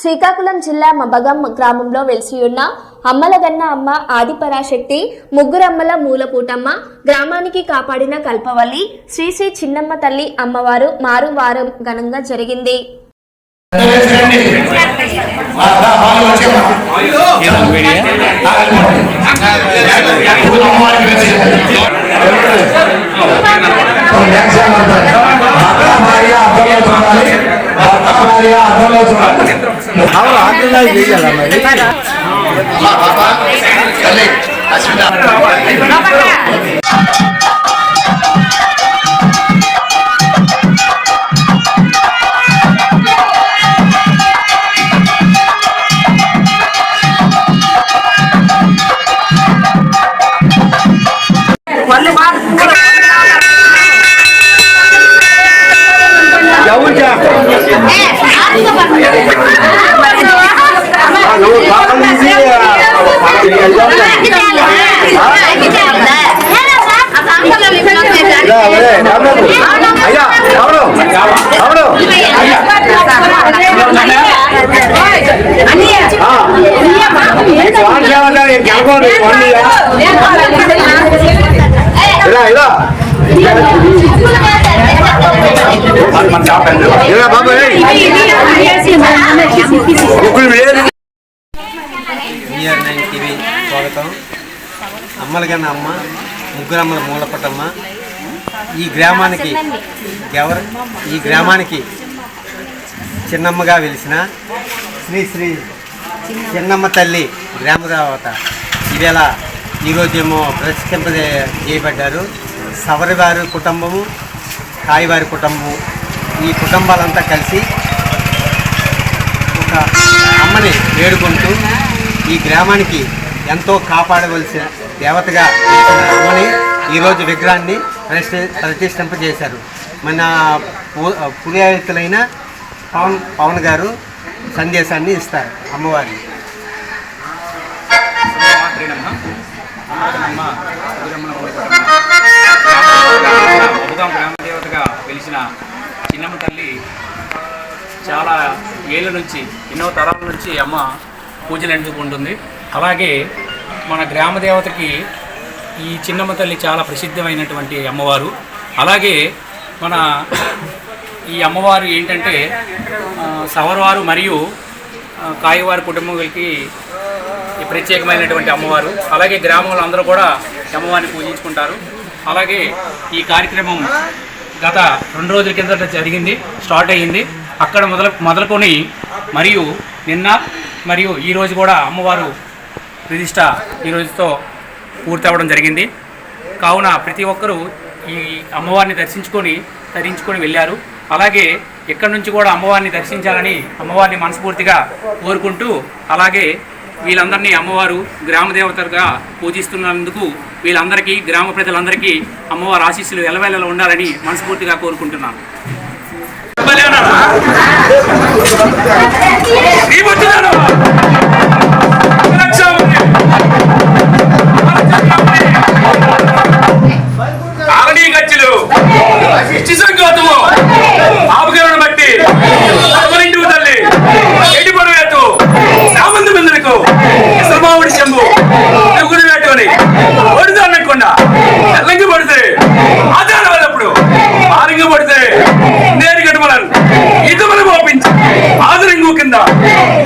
శ్రీకాకుళం జిల్లా మబగం గ్రామంలో వెలిసియున్న అమ్మలగన్న అమ్మ ఆదిపరాశక్తి ముగ్గురమ్మల మూలపూటమ్మ గ్రామానికి కాపాడిన కల్పవల్లి శ్రీ శ్రీ చిన్నమ్మ తల్లి అమ్మవారు మారువారం ఘనంగా జరిగింది. స్వాగతం. అమ్మలగన్న అమ్మ ముగ్గురమ్మల మూలపటమ్మ ఈ గ్రామానికి చిన్నమ్మగా వెలిసిన శ్రీ శ్రీ చిన్నమ్మ తల్లి గ్రామదేవత ఇవేళ ఈరోజేమో ప్రతిష్ఠింపజేయబడ్డారు. సవరివారి కుటుంబము, కాయవారి కుటుంబము, ఈ కుటుంబాలంతా కలిసి ఒక అమ్మని వేడుకుంటూ ఈ గ్రామానికి ఎంతో కాపాడవలసిన దేవతగా అమ్మని ఈరోజు విగ్రహాన్ని ప్రతిష్ఠింపజేశారు. మన పురోహితులైన పవన్ గారు సందేశాన్ని ఇస్తారు అమ్మవారి. గ్రామదేవతగా వెలిసిన చిన్నమ్మ తల్లి చాలా ఏళ్ళ నుంచి, ఎన్నో తరాల నుంచి అమ్మ పూజలు అందుకుంటుంది. అలాగే మన గ్రామదేవతకి ఈ చిన్నమ్మ తల్లి చాలా ప్రసిద్ధమైనటువంటి అమ్మవారు. అలాగే మన ఈ అమ్మవారు ఏంటంటే సవరవారు మరియు కాయవారి కుటుంబాలకి ప్రత్యేకమైనటువంటి అమ్మవారు. అలాగే గ్రామంలో అందరూ కూడా అమ్మవారిని పూజించుకుంటారు. అలాగే ఈ కార్యక్రమం గత 2 రోజుల కిందట జరిగింది, స్టార్ట్ అయ్యింది. అక్కడ మొదలుకొని మరియు నిన్న మరియు ఈరోజు కూడా అమ్మవారు ప్రతిష్ట ఈరోజుతో పూర్తి అవ్వడం జరిగింది. కావున ప్రతి ఒక్కరూ ఈ అమ్మవారిని ధరించుకొని వెళ్ళారు. అలాగే ఎక్కడి నుంచి కూడా అమ్మవారిని దర్శించాలని అమ్మవారిని మనస్ఫూర్తిగా కోరుకుంటూ, అలాగే వీళ్ళందరినీ అమ్మవారు గ్రామదేవతగా పూజిస్తున్నందుకు వీళ్ళందరికీ, గ్రామ ప్రజలందరికీ అమ్మవారి ఆశీస్సులు ఎల్లవేళలా ఉండాలని మనస్ఫూర్తిగా కోరుకుంటున్నాను. బట్టి తల్లి ఎడి పడవేతు సామంత మందులకు మామిడి చెంబు గుడి వేటుకొని ఓడిదానకుండా తెల్లంగి పడితే ఆధారం వాళ్ళప్పుడు ఆరంగ పడితే నేరు గడమలను ఈతమలు మోపించి ఆదరంగు కింద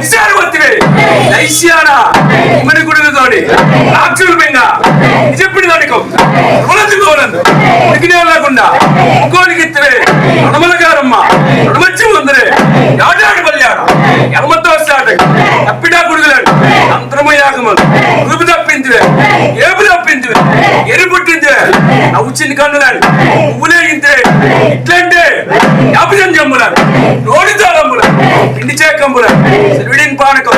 విశాల వత్తివే దైశ్యాన ఇమ్మడి గుడులతోడి రాక్షుల మీద చెప్పిన దానికో రుణందుకోనందు ఉడికినే లేకుండా ఇంకోటికిత్తివే రుణమలగారమ్మ రుణమచ్చి ఉందరే యాడాడు బల్యాడ ఎలమతో స్టార్ట్ తప్పిడా గుడుగులాడు అంతరమయాగములు రూపు తప్పించివే, ఏపు తప్పించివే, ఎరి పుట్టించే నవ్వుచింది కన్నులాడు పువ్వులేగింతే ఇట్లంటే యాపిజం జమ్ములాడు రోడితాళమ్ముల ఇండి చేకంబుల సిరివిడిన్ పానకం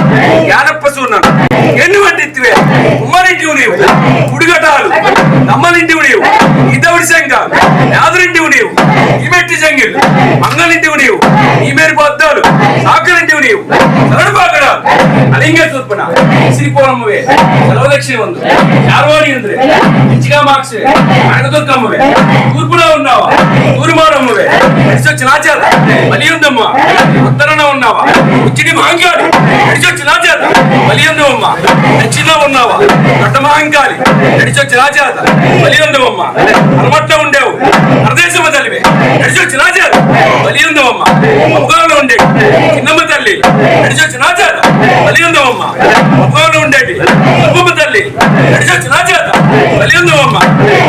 యానప్ప సూర్ణను ఎన్ని వంటివే ఉమ్మరింటివి నీవు గుడిగటాలు నమ్మలింటివి నీవు ఇద్దవిడి శంఖ యాదరింటివి నీవు ఇమెట్టి జంగిల్ మంగళింటివి నీవు ఈ మేరి బద్దాలు సాకలింటివి నీవు సరడుపాకడాలు అలింగ తూర్పున శ్రీపోలమ్మవే సెలవదక్షిణ వందు చార్వాణి ఉందిరే మంచిగా మార్క్స్ కనకదుర్గమ్మవే తూర్పున ఉన్నావా తూరుమానమ్మవే నడిచొచ్చి నాచేత బలి ఉందమ్మా ఉత్తరాన ఉన్నావా ఉచ్చిడి మహంకాళి నడిచొచ్చి నాచేత బలి ఉందమ్మా దక్షిణ ఉన్నావా గడ్డ మహంకాళి నడిచొచ్చి నాచేత బలి ఉందమ్మా అలమట్లో ఉండేవు ప్రదేశమ తల్లివే నడిచొచ్చి నాచేత బలి ఉందమ్మా అబ్బాలో ఉండేవి చిన్నమ్మ తల్లి నడిచొచ్చి నాచేత బలి ఉందమ్మా అబ్బాలో ఉండేవి అబ్బమ్మ తల్లి నడిచొచ్చి నాచేత బలి ఉందమ్మా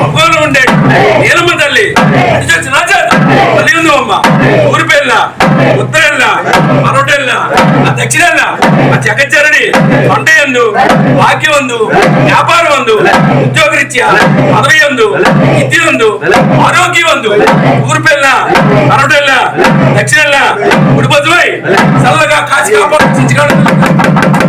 అబ్బాలో ఉండేవి నీలమ్మ తల్లి నడిచొచ్చి నాచేత బలి ఉందమ్మా ఊరి పెళ్ళ ఉత్తరెళ్ళ మరొటెళ్ళ ఆ దక్షిణెళ్ళ ఆ జగజ్జనని వంటయందు భాగ్యవందు వ్యాపారవందు ఉద్యోగరీత్యా పదవియందు విద్యందు ఆరోగ్యవందు ఊరి పెళ్ళ మరొటెళ్ళ దక్షిణెళ్ళ ఉడిపొద్దువై చల్లగా కాచి కాపాడు